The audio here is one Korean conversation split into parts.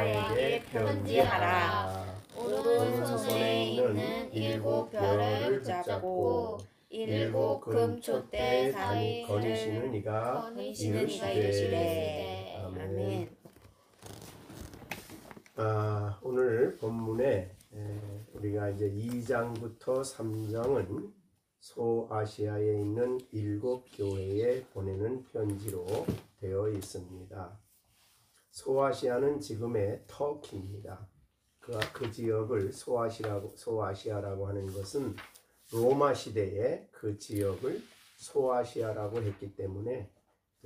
나에게 편지하라. 오른손에 있는 7 별을 붙잡고 7 금촛대 사이를 거니시는 이가 이르시되. 아멘. 오늘 본문에 우리가 이제 2장부터 3장은 소아시아에 있는 7 교회에 보내는 편지로 되어 있습니다. 소아시아는 지금의 터키입니다. 그 지역을 소아시아라고 하는 것은 로마 시대에 그 지역을 소아시아라고 했기 때문에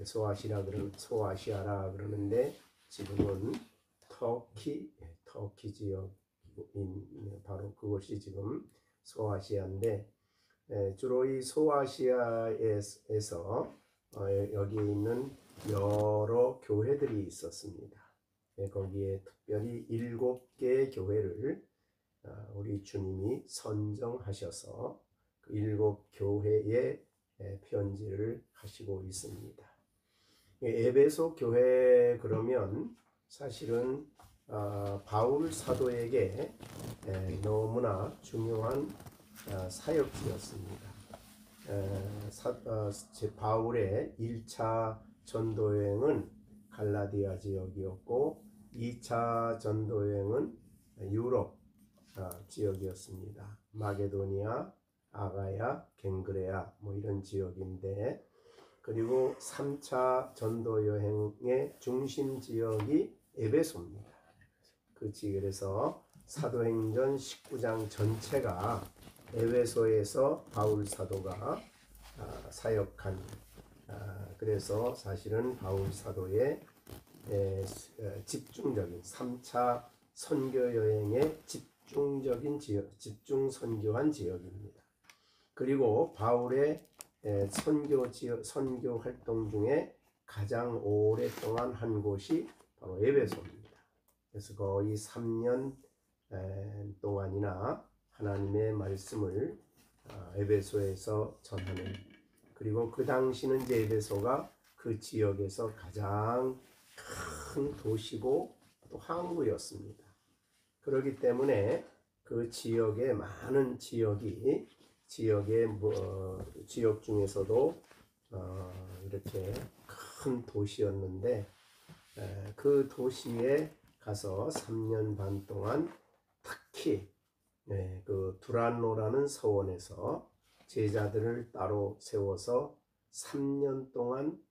소아시아라 그러는데 지금은 터키 지역인 바로 그것이 지금 소아시아인데, 주로 이 소아시아에서 여기에 있는 여러 교회들이 있었습니다. 거기에 특별히 7개의 교회를 우리 주님이 선정하셔서 그 7 교회에 편지를 하시고 있습니다. 에베소 교회 그러면 사실은 바울 사도에게 너무나 중요한 사역지였습니다. 바울의 1차 전도여행은 갈라디아 지역이었고 2차 전도여행은 유럽 지역이었습니다. 마게도니아, 아가야, 갱그레아 이런 지역인데, 그리고 3차 전도여행의 중심 지역이 에베소입니다. 그 지역에서 사도행전 19장 전체가 에베소에서 바울 사도가 사역한, 그래서 사실은 바울 사도의 집중적인 3차 선교 여행의 집중 선교한 지역입니다. 그리고 바울의 선교 활동 중에 가장 오랫동안 한 곳이 바로 에베소입니다. 그래서 거의 3년 동안이나 하나님의 말씀을 에베소에서 전하는, 그리고 그 당시는 이제 에베소가 그 지역에서 가장 큰 도시고 또 항구였습니다. 그렇기 때문에 그 지역의 많은 지역 중에서도 이렇게 큰 도시였는데, 그 도시에 가서 3년 반 동안 특히 그 두란노라는 서원에서 제자들을 따로 세워서 3년 동안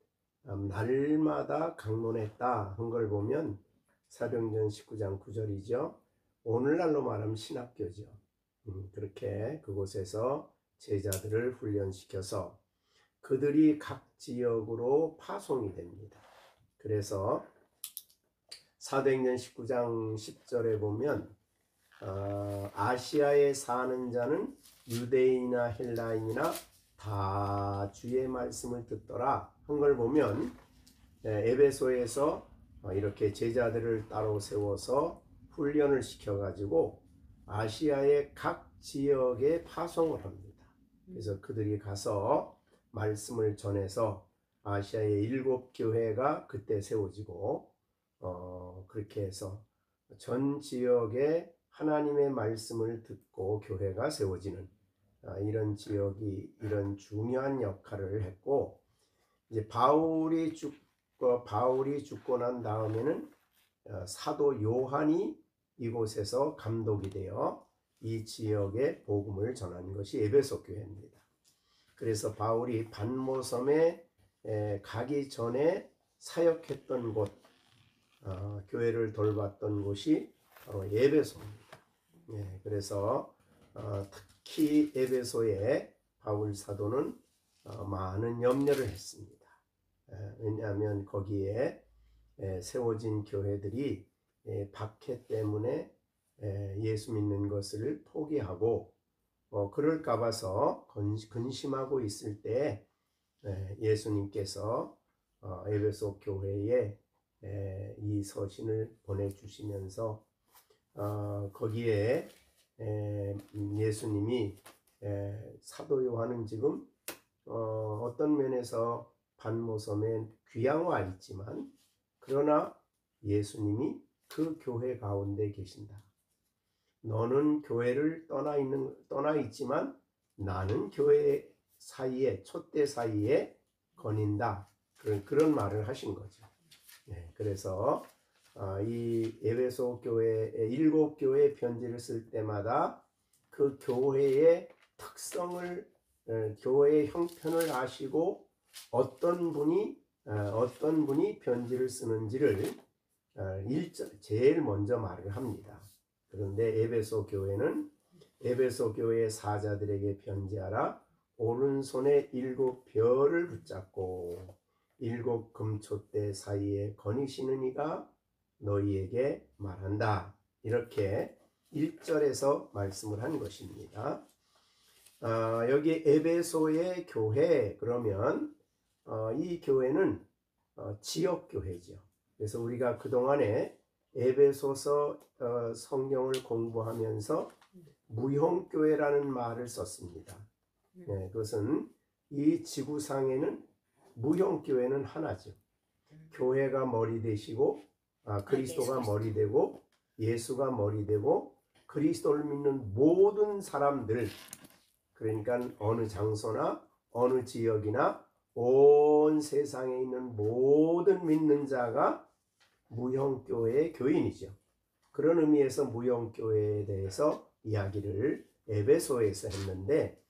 날마다 강론했다 한 걸 보면 사도행전 19장 9절이죠. 오늘날로 말하면 신학교죠. 그렇게 그곳에서 제자들을 훈련시켜서 그들이 각 지역으로 파송이 됩니다. 그래서 사도행전 19장 10절에 보면 아시아에 사는 자는 유대인이나 헬라인이나 다 주의 말씀을 듣더라 한 걸 보면, 에베소에서 이렇게 제자들을 따로 세워서 훈련을 시켜가지고 아시아의 각 지역에 파송을 합니다. 그래서 그들이 가서 말씀을 전해서 아시아의 7 교회가 그때 세워지고, 그렇게 해서 전 지역에 하나님의 말씀을 듣고 교회가 세워지는 이런 지역이 이런 중요한 역할을 했고, 이제 바울이 죽고 난 다음에는 사도 요한이 이곳에서 감독이 되어 이 지역에 복음을 전한 것이 에베소 교회입니다. 그래서 바울이 반모섬에 가기 전에 사역했던 곳, 교회를 돌봤던 곳이 바로 에베소입니다. 그래서 특히 에베소에 바울 사도는 많은 염려를 했습니다. 왜냐하면 거기에 세워진 교회들이 박해 때문에 예수 믿는 것을 포기하고 그럴까 봐서 근심하고 있을 때 예수님께서 에베소 교회에 이 서신을 보내주시면서 거기에 예수님이 사도 요한은 지금 어떤 면에서 반모섬에 귀양 와 있지만, 그러나 예수님이 그 교회 가운데 계신다. 너는 교회를 떠나 있지만 나는 교회 사이에 촛대 사이에 거닌다. 그런 말을 하신 거죠. 네, 그래서 이 에베소 교회 7교회 편지를 쓸 때마다 그 교회의 특성을 교회의 형편을 아시고 어떤 분이 편지를 쓰는지를 제일 먼저 말을 합니다. 그런데 에베소 교회는 에베소 교회 사자들에게 편지하라. 오른손에 7별을 붙잡고 7 금촛대 사이에 거니시는 이가 너희에게 말한다. 이렇게 1절에서 말씀을 한 것입니다. 여기 에베소의 교회 그러면 이 교회는 지역교회죠. 그래서 우리가 그동안에 에베소서 성경을 공부하면서 무형교회라는 말을 썼습니다. 네, 그것은 이 지구상에는 무형교회는 하나죠. 교회가 머리 되시고 그리스도가 머리 되고 예수가 머리 되고 그리스도를 믿는 모든 사람들, 그러니까 어느 장소나 어느 지역이나 온 세상에 있는 모든 믿는 자가 무형교회의 교인이죠. 그런 의미에서 무형교회에 대해서 이야기를 에베소에서 했는데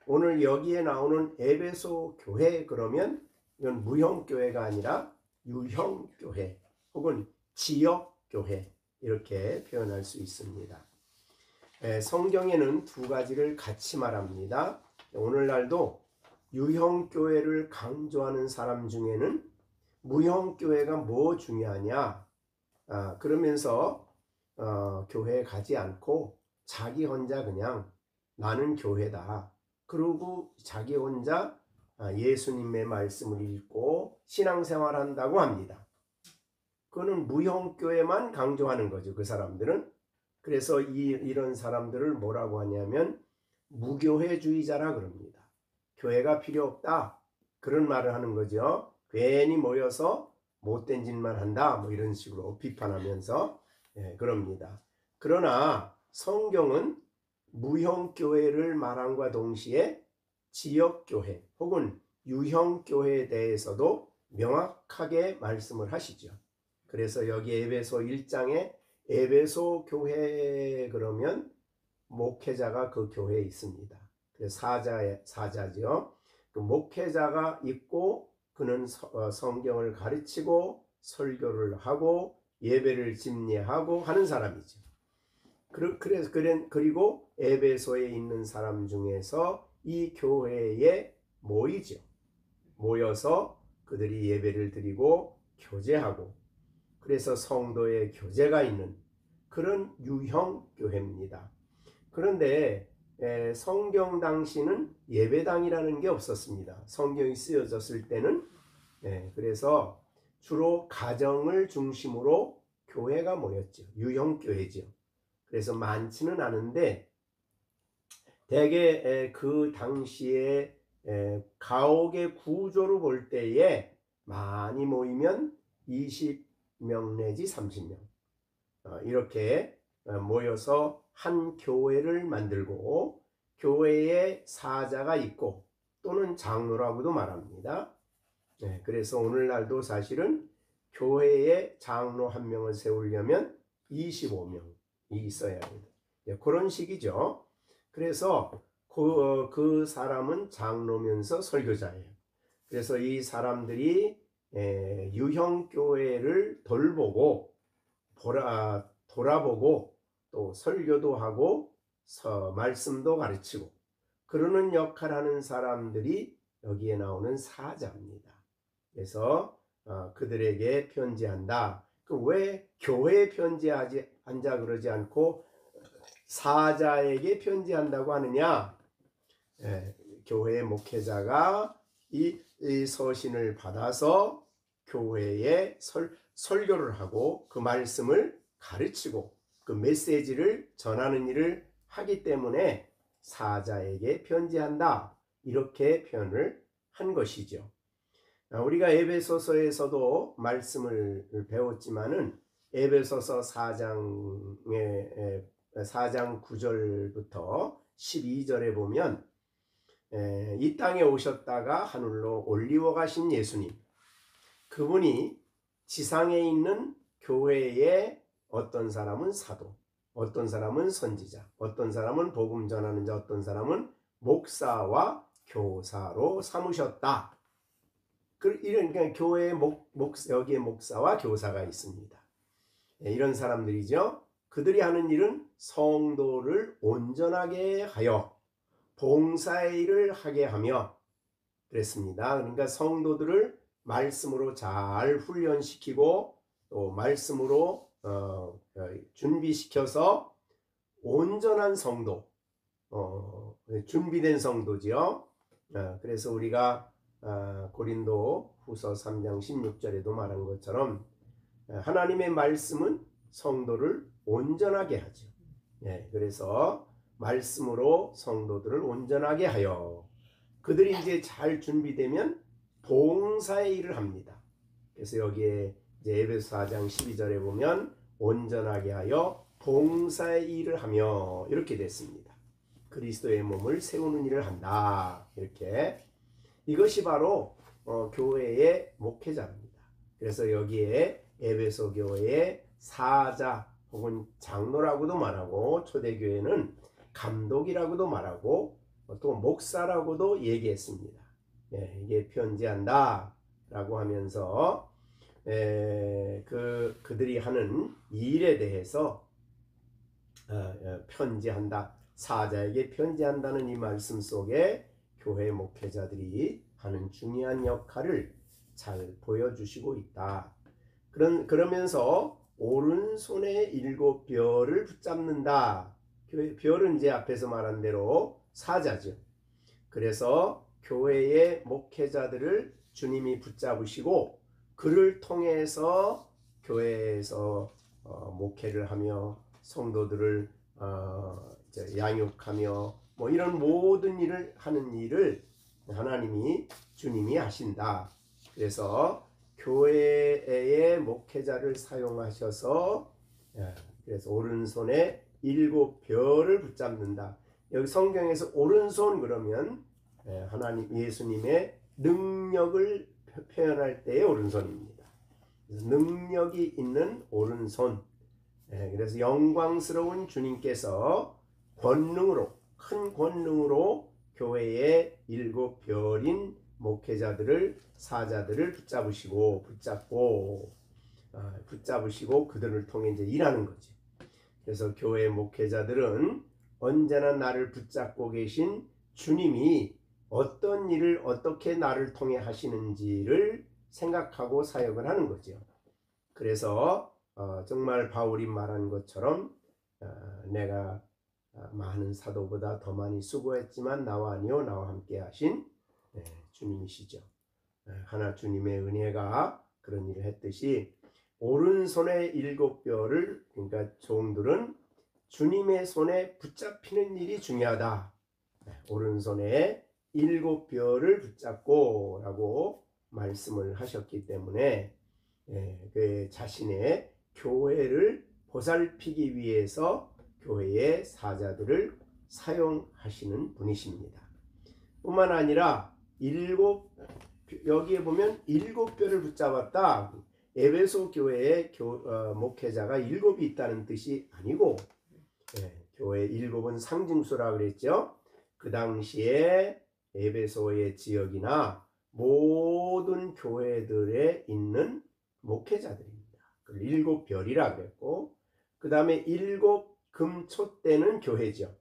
오늘 여기에 나오는 에베소 교회 그러면 이건 무형교회가 아니라 유형교회 혹은 지역교회 이렇게 표현할 수 있습니다. 성경에는 두 가지를 같이 말합니다. 오늘날도 유형교회를 강조하는 사람 중에는 무형교회가 뭐 중요하냐 그러면서 교회에 가지 않고 자기 혼자 그냥 나는 교회다 그러고 자기 혼자 예수님의 말씀을 읽고 신앙생활한다고 합니다. 그거는 무형교회만 강조하는 거죠. 그 사람들은. 그래서 이런 사람들을 뭐라고 하냐면 무교회주의자라 그럽니다. 교회가 필요 없다 그런 말을 하는 거죠. 괜히 모여서 못된 짓만 한다 뭐 이런 식으로 비판하면서 그럽니다. 그러나 성경은 무형교회를 말함과 동시에 지역교회 혹은 유형교회에 대해서도 명확하게 말씀을 하시죠. 그래서 여기 에베소 1장에 에베소 교회 그러면 목회자가 그 교회에 있습니다. 그래서 사자죠. 그 목회자가 있고 그는 성경을 가르치고 설교를 하고 예배를 집례하고 하는 사람이죠. 그리고 에베소에 있는 사람 중에서 이 교회에 모이죠. 모여서 그들이 예배를 드리고 교제하고 그래서 성도의 교제가 있는 그런 유형 교회입니다. 그런데 성경 당시는 예배당이라는 게 없었습니다. 성경이 쓰여졌을 때는 그래서 주로 가정을 중심으로 교회가 모였죠. 유형 교회죠. 그래서 많지는 않은데 대개 그 당시에 가옥의 구조를 볼 때에 많이 모이면 20명 내지 30명 이렇게 모여서 한 교회를 만들고 교회에 사자가 있고 또는 장로라고도 말합니다. 그래서 오늘날도 사실은 교회에 장로 한 명을 세우려면 25명이 있어야 합니다. 그런 식이죠. 그래서 그 사람은 장로면서 설교자예요. 그래서 이 사람들이 유형교회를 돌보고 돌아보고 또 설교도 하고 말씀도 가르치고 그러는 역할하는 사람들이 여기에 나오는 사자입니다. 그래서 그들에게 편지한다. 왜 교회에 편지하지 않자 그러지 않고 사자에게 편지한다고 하느냐? 교회의 목회자가 이 서신을 받아서 교회에 설교를 하고 그 말씀을 가르치고 그 메시지를 전하는 일을 하기 때문에 사자에게 편지한다 이렇게 표현을 한 것이죠. 우리가 에베소서에서도 말씀을 배웠지만은 에베소서 4장 9절부터 12절에 보면 이 땅에 오셨다가 하늘로 올리워 가신 예수님, 그분이 지상에 있는 교회에 어떤 사람은 사도, 어떤 사람은 선지자, 어떤 사람은 복음 전하는 자, 어떤 사람은 목사와 교사로 삼으셨다. 그러니까 교회에 여기에 목사와 교사가 있습니다. 이런 사람들이죠. 그들이 하는 일은 성도를 온전하게 하여 봉사의 일을 하게 하며 그랬습니다. 그러니까 성도들을 말씀으로 잘 훈련시키고 또 말씀으로 준비시켜서 온전한 성도, 준비된 성도지요. 그래서 우리가 고린도 후서 3장 16절에도 말한 것처럼 하나님의 말씀은 성도를 온전하게 하죠. 그래서 말씀으로 성도들을 온전하게 하여 그들이 이제 잘 준비되면 봉사의 일을 합니다. 그래서 여기에 이제 에베소 4장 12절에 보면 온전하게 하여 봉사의 일을 하며 이렇게 됐습니다. 그리스도의 몸을 세우는 일을 한다. 이렇게 이것이 바로 교회의 목회자입니다. 그래서 여기에 에베소 교회의 사자 혹은 장로라고도 말하고 초대교회는 감독이라고도 말하고 또 목사라고도 얘기했습니다. 이게 편지한다 라고 하면서 그들이 하는 일에 대해서 편지한다, 사자에게 편지한다는 이 말씀 속에 교회 목회자들이 하는 중요한 역할을 잘 보여주시고 있다. 그러면서 오른손에 7별을 붙잡는다. 별은 이제 앞에서 말한 대로 사자죠. 그래서 교회의 목회자들을 주님이 붙잡으시고 그를 통해서 교회에서 목회를 하며 성도들을 양육하며 뭐 이런 모든 일을 하는 일을 하나님이 주님이 하신다. 그래서 교회의 목회자를 사용하셔서 그래서 오른손에 7별을 붙잡는다. 여기 성경에서 오른손 그러면 하나님 예수님의 능력을 표현할 때의 오른손입니다. 그래서 능력이 있는 오른손. 그래서 영광스러운 주님께서 권능으로 큰 권능으로 교회의 7별인 목회자들을 사자들을 붙잡으시고 그들을 통해 이제 일하는 거지. 그래서 교회 목회자들은 언제나 나를 붙잡고 계신 주님이 어떤 일을 어떻게 나를 통해 하시는지를 생각하고 사역을 하는 거죠. 그래서 정말 바울이 말한 것처럼 내가 많은 사도보다 더 많이 수고했지만 나와 아니요 나와 함께 하신 주님이시죠. 하나 주님의 은혜가 그런 일을 했듯이 오른손에 7별을 그러니까 종들은 주님의 손에 붙잡히는 일이 중요하다. 오른손에 7별을 붙잡고 라고 말씀을 하셨기 때문에 그 자신의 교회를 보살피기 위해서 교회의 사자들을 사용하시는 분이십니다. 뿐만 아니라 여기에 보면 7별을 붙잡았다. 에베소 교회의 목회자가 7이 있다는 뜻이 아니고 교회 7은 상징수라 그랬죠. 그 당시에 에베소의 지역이나 모든 교회들에 있는 목회자들입니다. 7별이라 그랬고 그 다음에 7 금초 때는 교회죠.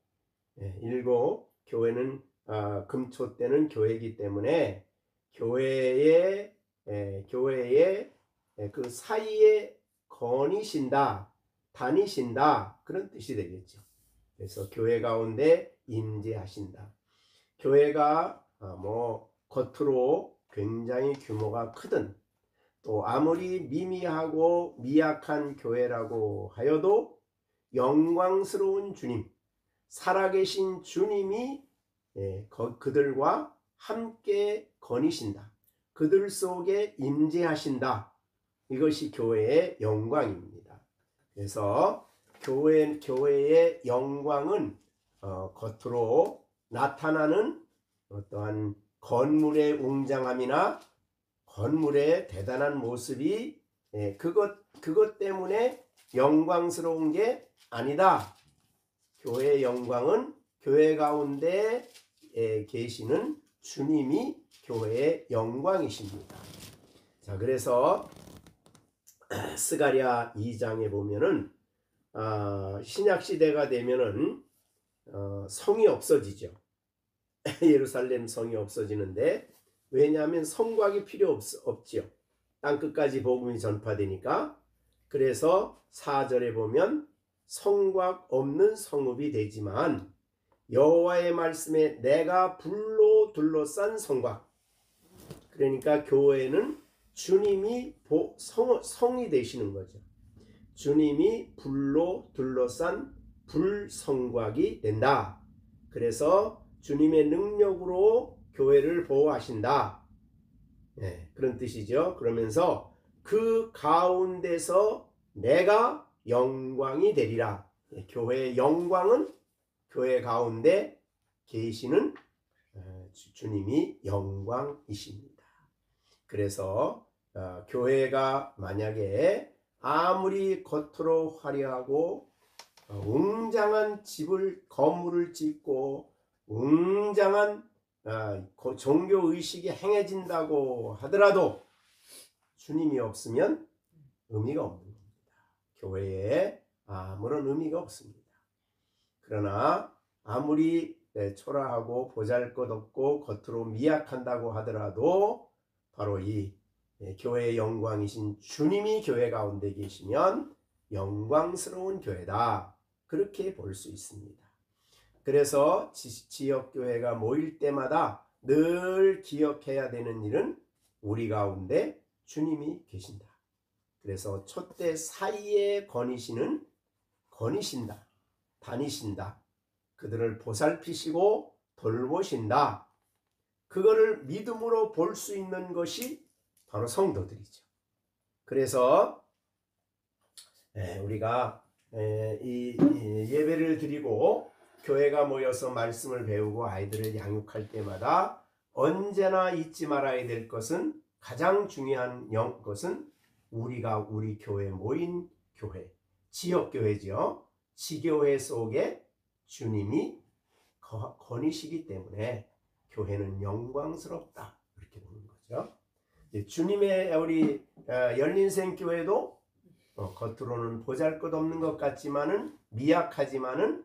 7 교회는 금초 때는 교회이기 때문에 교회의 그 사이에 거니신다, 다니신다 그런 뜻이 되겠죠. 그래서 교회 가운데 임재하신다. 교회가 뭐 겉으로 굉장히 규모가 크든 또 아무리 미미하고 미약한 교회라고 하여도 영광스러운 주님, 살아계신 주님이 그들과 함께 거니신다. 그들 속에 임재하신다. 이것이 교회의 영광입니다. 그래서 교회의 영광은 겉으로 나타나는 어떠한 건물의 웅장함이나 건물의 대단한 모습이 그것 때문에 영광스러운 게 아니다. 교회의 영광은 교회 가운데 계시는 주님이 교회의 영광이십니다. 자, 그래서 스가랴 2장에 보면은 신약 시대가 되면은 성이 없어지죠. 예루살렘 성이 없어지는데, 왜냐하면 성곽이 필요 없지요. 땅끝까지 복음이 전파되니까. 그래서 4절에 보면 성곽 없는 성읍이 되지만 여호와의 말씀에 내가 불로 둘러싼 성곽. 그러니까 교회는 주님이 성이 되시는 거죠. 주님이 불로 둘러싼 불성곽이 된다. 그래서 주님의 능력으로 교회를 보호하신다. 그런 뜻이죠. 그러면서 그 가운데서 내가 영광이 되리라. 교회의 영광은 교회 가운데 계시는 주님이 영광이십니다. 그래서 교회가 만약에 아무리 겉으로 화려하고 웅장한 건물을 짓고 웅장한 종교의식이 행해진다고 하더라도 주님이 없으면 의미가 없는 겁니다. 교회에 아무런 의미가 없습니다. 그러나 아무리 초라하고 보잘것없고 겉으로 미약한다고 하더라도 바로 이 교회의 영광이신 주님이 교회 가운데 계시면 영광스러운 교회다. 그렇게 볼 수 있습니다. 그래서 지역교회가 모일 때마다 늘 기억해야 되는 일은 우리 가운데 주님이 계신다. 그래서 촛대 사이에 거니신다. 다니신다. 그들을 보살피시고 돌보신다. 그거를 믿음으로 볼 수 있는 것이 바로 성도들이죠. 그래서 우리가 이 예배를 드리고 교회가 모여서 말씀을 배우고 아이들을 양육할 때마다 언제나 잊지 말아야 될 것은, 가장 중요한 것은 우리 교회 모인 교회, 지역교회죠. 지교회 속에 주님이 거니시기 때문에 교회는 영광스럽다. 이렇게 보는 거죠. 주님의 우리 열린생교회도 겉으로는 보잘것없는 것 같지만은 미약하지만은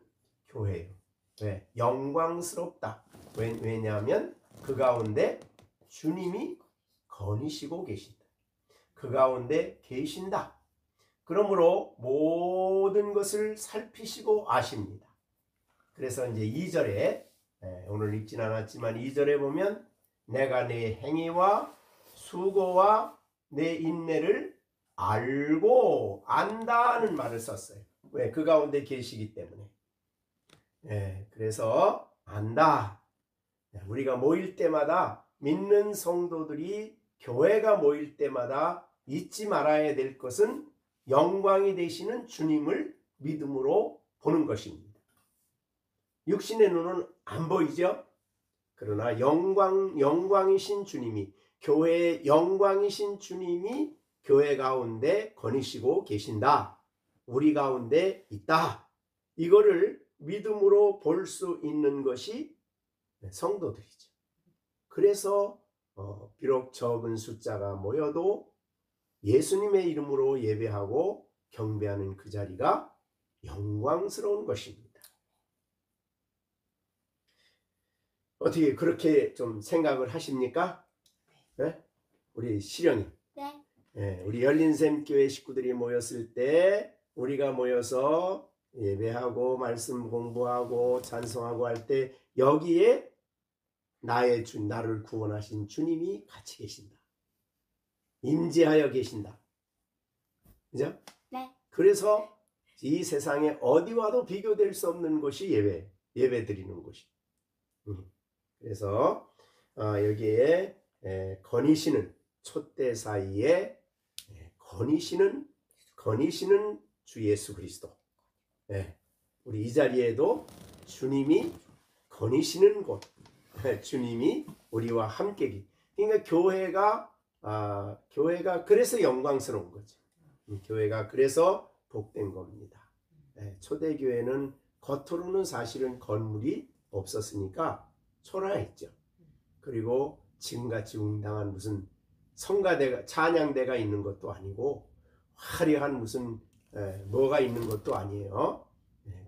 교회예요. 왜? 영광스럽다. 왜냐하면 그 가운데 주님이 거니시고 계신다. 그 가운데 계신다. 그러므로 모든 것을 살피시고 아십니다. 그래서 이제 2절에 오늘 읽진 않았지만 2절에 보면 내가 내 행위와 수고와 내 인내를 알고 안다는 말을 썼어요. 왜? 그 가운데 계시기 때문에. 그래서 안다. 우리가 모일 때마다, 믿는 성도들이 교회가 모일 때마다 잊지 말아야 될 것은 영광이 되시는 주님을 믿음으로 보는 것입니다. 육신의 눈은 안 보이죠? 그러나 영광이신 주님이, 교회의 영광이신 주님이 교회 가운데 거니시고 계신다. 우리 가운데 있다. 이거를 믿음으로 볼 수 있는 것이 성도들이죠. 그래서 비록 적은 숫자가 모여도 예수님의 이름으로 예배하고 경배하는 그 자리가 영광스러운 것입니다. 어떻게 그렇게 좀 생각을 하십니까? 네? 우리 시령이. 네. 우리 열린샘교회 식구들이 모였을 때 우리가 모여서 예배하고 말씀 공부하고 찬송하고 할 때 여기에 나를 구원하신 주님이 같이 계신다. 임재하여 계신다. 그죠? 네. 그래서 이 세상에 어디와도 비교될 수 없는 것이 예배 드리는 곳이. 그래서 여기에 거니시는, 촛대 사이에 거니시는 주 예수 그리스도. 예, 우리 이 자리에도 주님이 거니시는 곳, 주님이 우리와 함께. 그러니까 교회가 그래서 영광스러운 거죠. 교회가 그래서 복된 겁니다. 예, 초대교회는 겉으로는 사실은 건물이 없었으니까 초라했죠. 그리고 지금같이 웅당한 무슨 성가대가 찬양대가 있는 것도 아니고 화려한 무슨 뭐가 있는 것도 아니에요.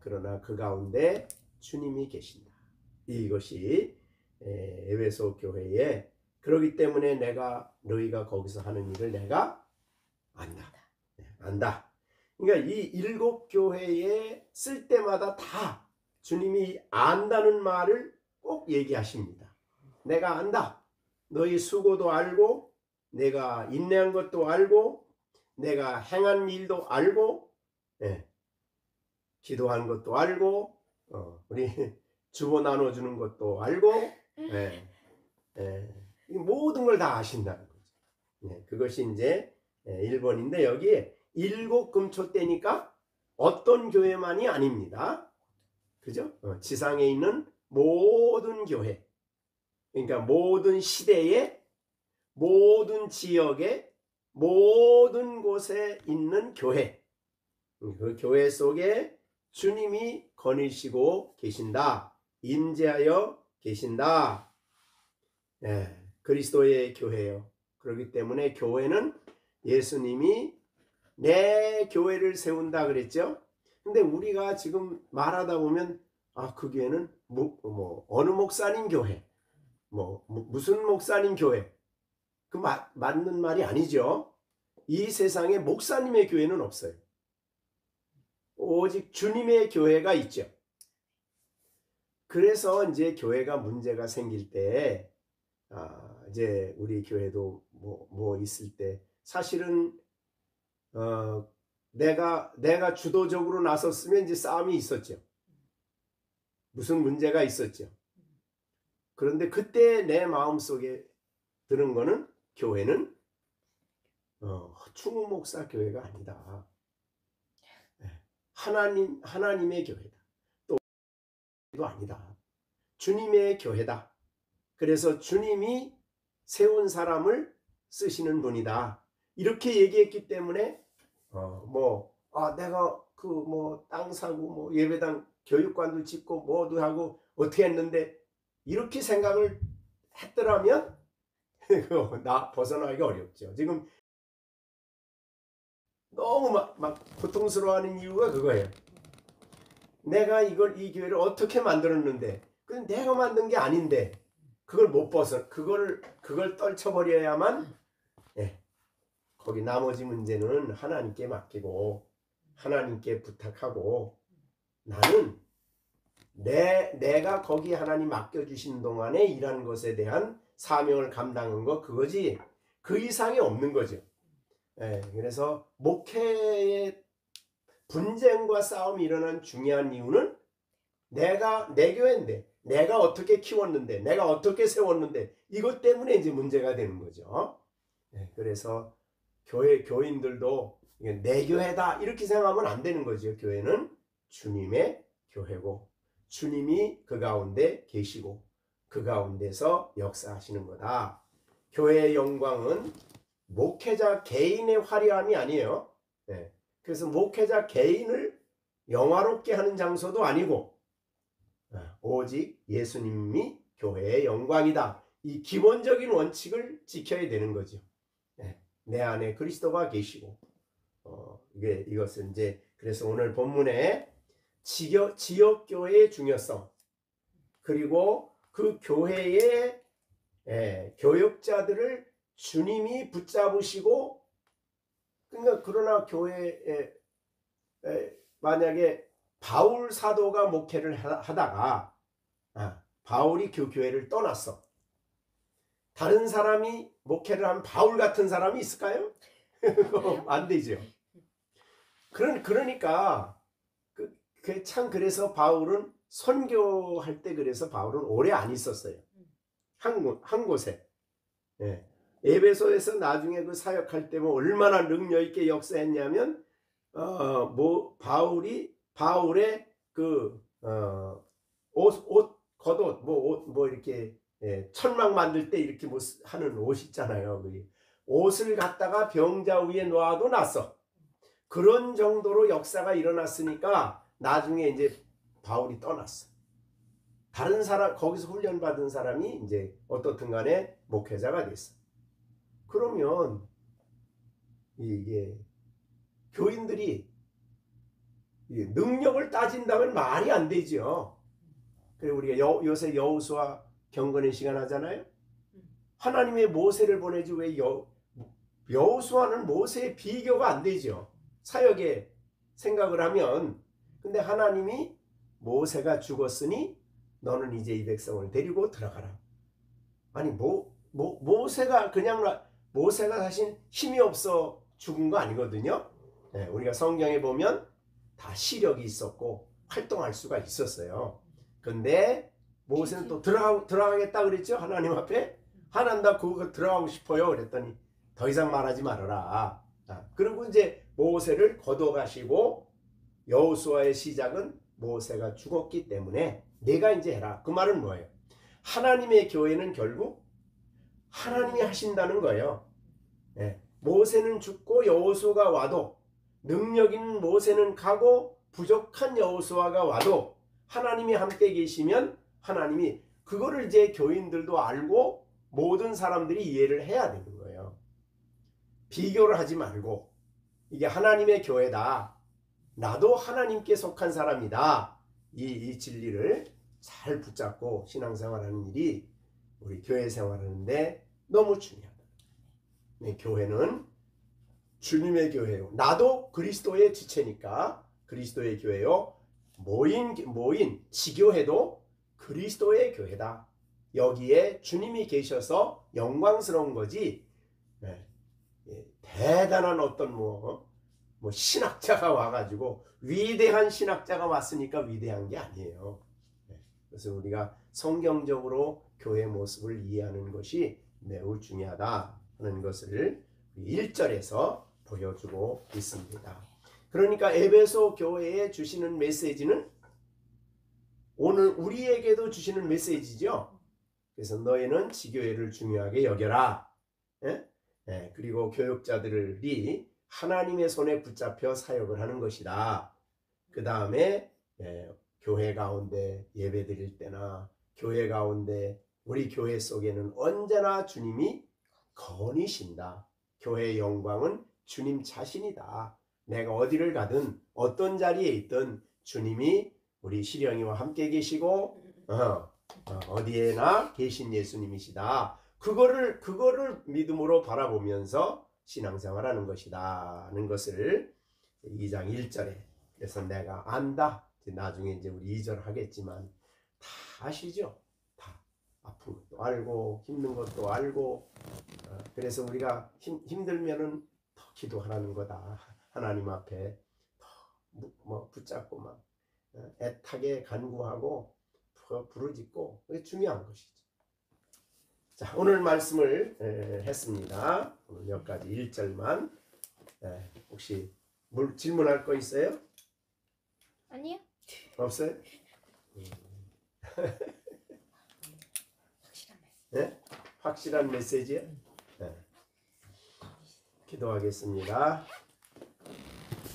그러나 그 가운데 주님이 계신다. 이것이 에베소 교회에, 그러기 때문에 내가 너희가 거기서 하는 일을 내가 안다. 안다. 그러니까 이 7 교회에 쓸 때마다 다 주님이 안다는 말을 꼭 얘기하십니다. 내가 안다. 너희 수고도 알고, 내가 인내한 것도 알고, 내가 행한 일도 알고, 기도한 것도 알고, 우리 주보 나눠주는 것도 알고, 모든 걸 다 아신다는 거죠. 그것이 이제 1번인데, 여기에 7 금초 때니까 어떤 교회만이 아닙니다. 그죠? 지상에 있는 모든 교회, 그러니까 모든 시대에, 모든 지역에, 모든 곳에 있는 교회, 그 교회 속에 주님이 거니시고 계신다. 임재하여 계신다. 그리스도의 교회요. 그렇기 때문에 교회는 예수님이 내 교회를 세운다 그랬죠. 근데 우리가 지금 말하다 보면 그 교회는 어느 목사님 교회, 무슨 목사님 교회, 그 맞는 말이 아니죠. 이 세상에 목사님의 교회는 없어요. 오직 주님의 교회가 있죠. 그래서 이제 교회가 문제가 생길 때, 이제 우리 교회도 뭐 있을 때 사실은 내가 주도적으로 나섰으면 이제 싸움이 있었죠. 무슨 문제가 있었죠. 그런데 그때 내 마음속에 드는 거는 교회는 충우 목사 교회가 아니다. 하나님의 교회다. 또 아니다. 주님의 교회다. 그래서 주님이 세운 사람을 쓰시는 분이다. 이렇게 얘기했기 때문에 내가 땅 사고 예배당 교육관도 짓고 뭐도 하고 어떻게 했는데 이렇게 생각을 했더라면 나 벗어나기가 어렵죠. 지금 너무 막 고통스러워하는 이유가 그거예요. 내가 이 교회를 어떻게 만들었는데, 그건 내가 만든 게 아닌데 그걸 못 벗어, 그걸 떨쳐버려야만, 거기 나머지 문제는 하나님께 맡기고 하나님께 부탁하고, 나는 내가 거기 하나님 맡겨주신 동안에 일하는 것에 대한 사명을 감당한 거, 그거지 그 이상이 없는 거죠. 그래서 목회의 분쟁과 싸움이 일어난 중요한 이유는 내 교회인데, 내가 어떻게 키웠는데, 내가 어떻게 세웠는데, 이것 때문에 이제 문제가 되는 거죠. 그래서 교인들도 내 교회다 이렇게 생각하면 안 되는 거죠. 교회는 주님의 교회고, 주님이 그 가운데 계시고 그 가운데서 역사하시는 거다. 교회의 영광은 목회자 개인의 화려함이 아니에요. 그래서 목회자 개인을 영화롭게 하는 장소도 아니고, 오직 예수님이 교회의 영광이다. 이 기본적인 원칙을 지켜야 되는 거죠. 내 안에 그리스도가 계시고, 이것은 이제, 그래서 오늘 본문에 지역교회의 중요성, 그리고 그 교회의 교역자들을 주님이 붙잡으시고, 그러나 교회에 만약에 바울 사도가 목회를 하다가 바울이 그 교회를 떠났어. 다른 사람이 목회를 한 바울 같은 사람이 있을까요? 안 되죠. 그러니까 참, 그래서 바울은 선교할 때, 그래서 바울은 오래 안 있었어요. 한 곳에. 에베소에서 나중에 그 사역할 때 얼마나 능력 있게 역사했냐면, 바울의 그 옷 겉옷 뭐 이렇게 천막 만들 때 이렇게 뭐 하는 옷 있잖아요. 옷을 갖다가 병자 위에 놓아도 낫어. 그런 정도로 역사가 일어났으니까 나중에 이제 바울이 떠났어. 다른 사람, 거기서 훈련받은 사람이 이제 어떻든 간에 목회자가 됐어. 그러면 이게 교인들이 능력을 따진다면 말이 안 되죠. 그리고 우리가 요새 여호수아 경건의 시간 하잖아요. 하나님의 모세를 보내지 왜 여호수아는 모세의 비교가 안 되죠. 사역에 생각을 하면. 근데 하나님이 모세가 죽었으니 너는 이제 이 백성을 데리고 들어가라. 아니 모세가 사실 힘이 없어 죽은 거 아니거든요. 우리가 성경에 보면 다 시력이 있었고 활동할 수가 있었어요. 근데 모세는 또 들어가겠다 그랬죠. 하나님 앞에. 하나님 나 그거 들어가고 싶어요 그랬더니 더 이상 말하지 말아라. 그리고 이제 모세를 거둬가시고 여호수아의 시작은 모세가 죽었기 때문에 내가 이제 해라. 그 말은 뭐예요? 하나님의 교회는 결국 하나님이 하신다는 거예요. 모세는 죽고 여호수아가 와도 능력 있는 모세는 가고 부족한 여호수아가 와도 하나님이 함께 계시면 하나님이 그거를 이제 교인들도 알고 모든 사람들이 이해를 해야 되는 거예요. 비교를 하지 말고 이게 하나님의 교회다. 나도 하나님께 속한 사람이다. 이 진리를 잘 붙잡고 신앙생활하는 일이 우리 교회 생활하는데 너무 중요하다. 교회는 주님의 교회요. 나도 그리스도의 지체니까 그리스도의 교회요. 모인 지교회도 그리스도의 교회다. 여기에 주님이 계셔서 영광스러운 거지. 대단한 어떤 신학자가 와가지고 위대한 신학자가 왔으니까 위대한 게 아니에요. 그래서 우리가 성경적으로 교회 모습을 이해하는 것이 매우 중요하다 하는 것을 1절에서 보여주고 있습니다. 그러니까 에베소 교회에 주시는 메시지는 오늘 우리에게도 주시는 메시지죠. 그래서 너희는 지교회를 중요하게 여겨라. 그리고 교육자들이 하나님의 손에 붙잡혀 사역을 하는 것이다. 그 다음에 교회 가운데 예배 드릴 때나 교회 가운데 우리 교회 속에는 언제나 주님이 거니신다. 교회의 영광은 주님 자신이다. 내가 어디를 가든 어떤 자리에 있든 주님이 우리 시령이와 함께 계시고 어디에나 계신 예수님이시다. 그거를 믿음으로 바라보면서 신앙생활하는 것이다 하는 것을 2장 1절에 그래서 내가 안다. 나중에 이제 우리 2절 하겠지만 다 아시죠? 다 아픈 것도 알고 힘든 것도 알고 그래서 우리가 힘들면은 더 기도하라는 거다. 하나님 앞에 더 붙잡고 막 애타게 간구하고 부르짖고 그게 중요한 것이죠. 자, 오늘 말씀을 했습니다. 오늘 몇 가지 1절만 혹시 질문할 거 있어요? 아니요. 없어요? 확실한 말씀. 네? 확실한 메시지요? 기도하겠습니다.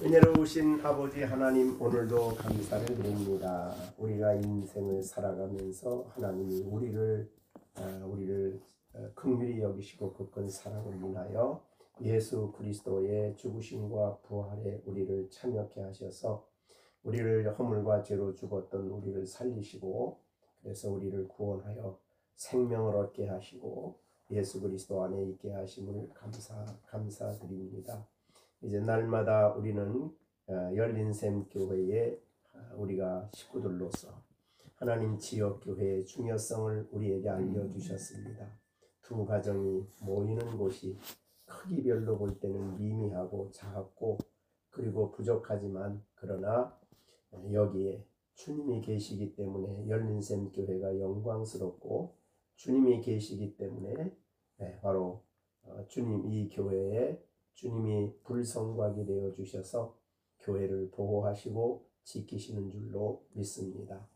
은혜로우신 아버지 하나님 오늘도 감사를 드립니다. 우리가 인생을 살아가면서 하나님이 우리를 긍휼히 여기시고 굳건 사랑을 인하여 예수 그리스도의 죽으심과 부활에 우리를 참여케 하셔서 우리를 허물과 죄로 죽었던 우리를 살리시고 그래서 우리를 구원하여 생명을 얻게 하시고 예수 그리스도 안에 있게 하심을 감사드립니다. 이제 날마다 우리는 열린샘 교회에 우리가 식구들로서 하나님 지역교회의 중요성을 우리에게 알려주셨습니다. 두 가정이 모이는 곳이 크기별로 볼 때는 미미하고 작고 그리고 부족하지만 그러나 여기에 주님이 계시기 때문에 열린샘 교회가 영광스럽고 주님이 계시기 때문에 바로 주님 이 교회에 주님이 불성곽이 되어 주셔서 교회를 보호하시고 지키시는 줄로 믿습니다.